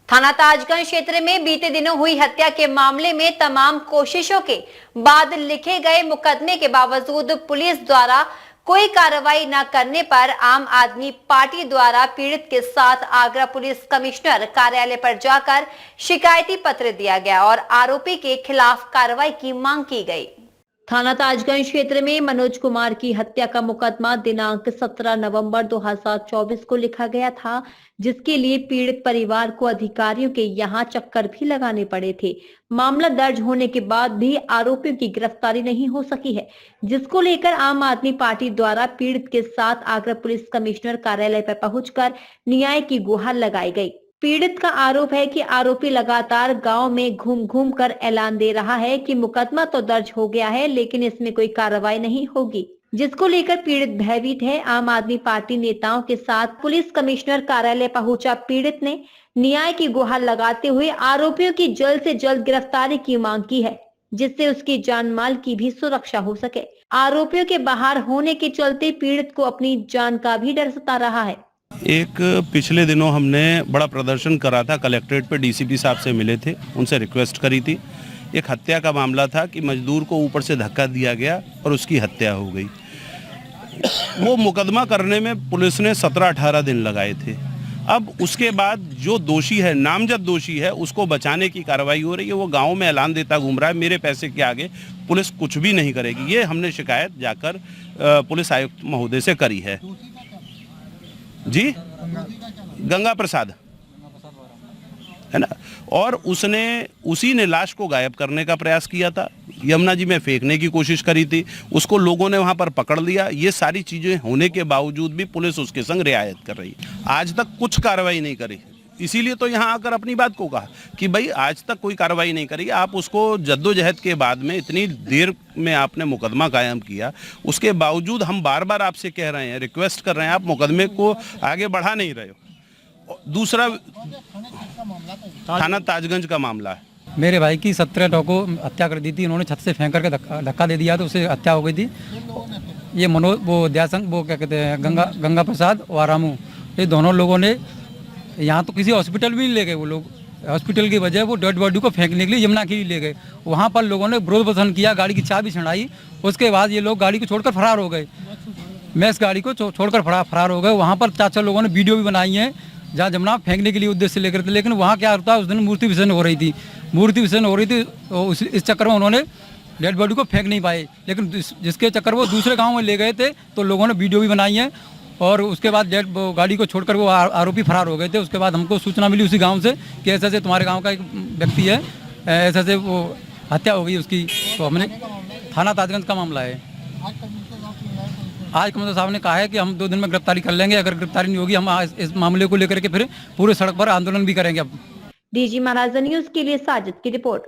थाना ताजगंज क्षेत्र में बीते दिनों हुई हत्या के मामले में तमाम कोशिशों के बाद लिखे गए मुकदमे के बावजूद पुलिस द्वारा कोई कार्रवाई न करने पर आम आदमी पार्टी द्वारा पीड़ित के साथ आगरा पुलिस कमिश्नर कार्यालय पर जाकर शिकायती पत्र दिया गया और आरोपी के खिलाफ कार्रवाई की मांग की गई। थाना ताजगंज क्षेत्र में मनोज कुमार की हत्या का मुकदमा दिनांक 17 नवंबर 2024 को लिखा गया था, जिसके लिए पीड़ित परिवार को अधिकारियों के यहां चक्कर भी लगाने पड़े थे। मामला दर्ज होने के बाद भी आरोपियों की गिरफ्तारी नहीं हो सकी है, जिसको लेकर आम आदमी पार्टी द्वारा पीड़ित के साथ आगरा पुलिस कमिश्नर कार्यालय पर पहुंचकर न्याय की गुहार लगाई गई। पीड़ित का आरोप है कि आरोपी लगातार गांव में घूम घूम कर ऐलान दे रहा है कि मुकदमा तो दर्ज हो गया है, लेकिन इसमें कोई कार्रवाई नहीं होगी, जिसको लेकर पीड़ित भयभीत है। आम आदमी पार्टी नेताओं के साथ पुलिस कमिश्नर कार्यालय पहुंचा पीड़ित ने न्याय की गुहार लगाते हुए आरोपियों की जल्द से जल्द गिरफ्तारी की मांग की है, जिससे उसकी जान माल की भी सुरक्षा हो सके। आरोपियों के बाहर होने के चलते पीड़ित को अपनी जान का भी डर सता रहा है। एक पिछले दिनों हमने बड़ा प्रदर्शन करा था, कलेक्ट्रेट पे डीसीपी साहब से मिले थे, उनसे रिक्वेस्ट करी थी। एक हत्या का मामला था कि मजदूर को ऊपर से धक्का दिया गया और उसकी हत्या हो गई। वो मुकदमा करने में पुलिस ने 17-18 दिन लगाए थे। अब उसके बाद जो दोषी है, नामजद दोषी है, उसको बचाने की कार्रवाई हो रही है। वो गाँव में ऐलान देता घूम रहा है, मेरे पैसे के आगे पुलिस कुछ भी नहीं करेगी। ये हमने शिकायत जाकर पुलिस आयुक्त महोदय से करी है। जी, गंगा प्रसाद है ना, और उसी ने लाश को गायब करने का प्रयास किया था, यमुना जी में फेंकने की कोशिश करी थी, उसको लोगों ने वहां पर पकड़ लिया। ये सारी चीजें होने के बावजूद भी पुलिस उसके संग रियायत कर रही है। आज तक कुछ कार्रवाई नहीं करी, इसीलिए तो यहाँ आकर अपनी बात को कहा कि भाई आज तक कोई कार्रवाई नहीं करी। आप उसको जद्दोजहद के बाद में इतनी देर में आपने मुकदमा कायम किया, उसके बावजूद हम बार बार आपसे कह रहे हैं, रिक्वेस्ट कर रहे हैं, आप मुकदमे को आगे बढ़ा नहीं रहे हो। दूसरा थाना ताजगंज का मामला है। मेरे भाई की 17 को हत्या कर दी थी, उन्होंने छत से फेंक करके धक्का दे दिया तो उससे हत्या हो गई थी। ये मनोज वो दयाशंकर वो क्या कहते हैं गंगा प्रसाद और रामू, ये दोनों लोगों ने यहाँ तो किसी हॉस्पिटल भी नहीं ले गए। वो लोग हॉस्पिटल की वजह वो डेड बॉडी को फेंकने के लिए यमुना की ले गए। वहाँ पर लोगों ने विरोध प्रदर्शन किया, गाड़ी की चाबी छड़ाई। उसके बाद ये लोग गाड़ी को छोड़कर फरार हो गए, मैस गाड़ी को छोड़कर फरार हो गए। वहाँ पर 4 लोगों ने वीडियो भी बनाई है जहाँ यमुना फेंकने के लिए उद्देश्य से लेकर थे। लेकिन वहाँ क्या होता है, उस दिन मूर्ति विसर्जन हो रही थी तो इस चक्कर में उन्होंने डेड बॉडी को फेंक नहीं पाए। लेकिन जिसके चक्कर वो दूसरे गाँव में ले गए थे तो लोगों ने वीडियो भी बनाई है। और उसके बाद गाड़ी को छोड़कर वो आरोपी फरार हो गए थे। उसके बाद हमको सूचना मिली उसी गांव से कि ऐसे ऐसे तुम्हारे गांव का एक व्यक्ति है, ऐसे ऐसे वो हत्या हो गई उसकी। तो हमने थाना ताजगंज का मामला है। आज कमिश्नर साहब ने कहा है कि हम 2 दिन में गिरफ्तारी कर लेंगे। अगर गिरफ्तारी नहीं होगी हम इस मामले को लेकर के फिर पूरे सड़क पर आंदोलन भी करेंगे। अब डीजी महाराजा न्यूज के लिए साजिद की रिपोर्ट।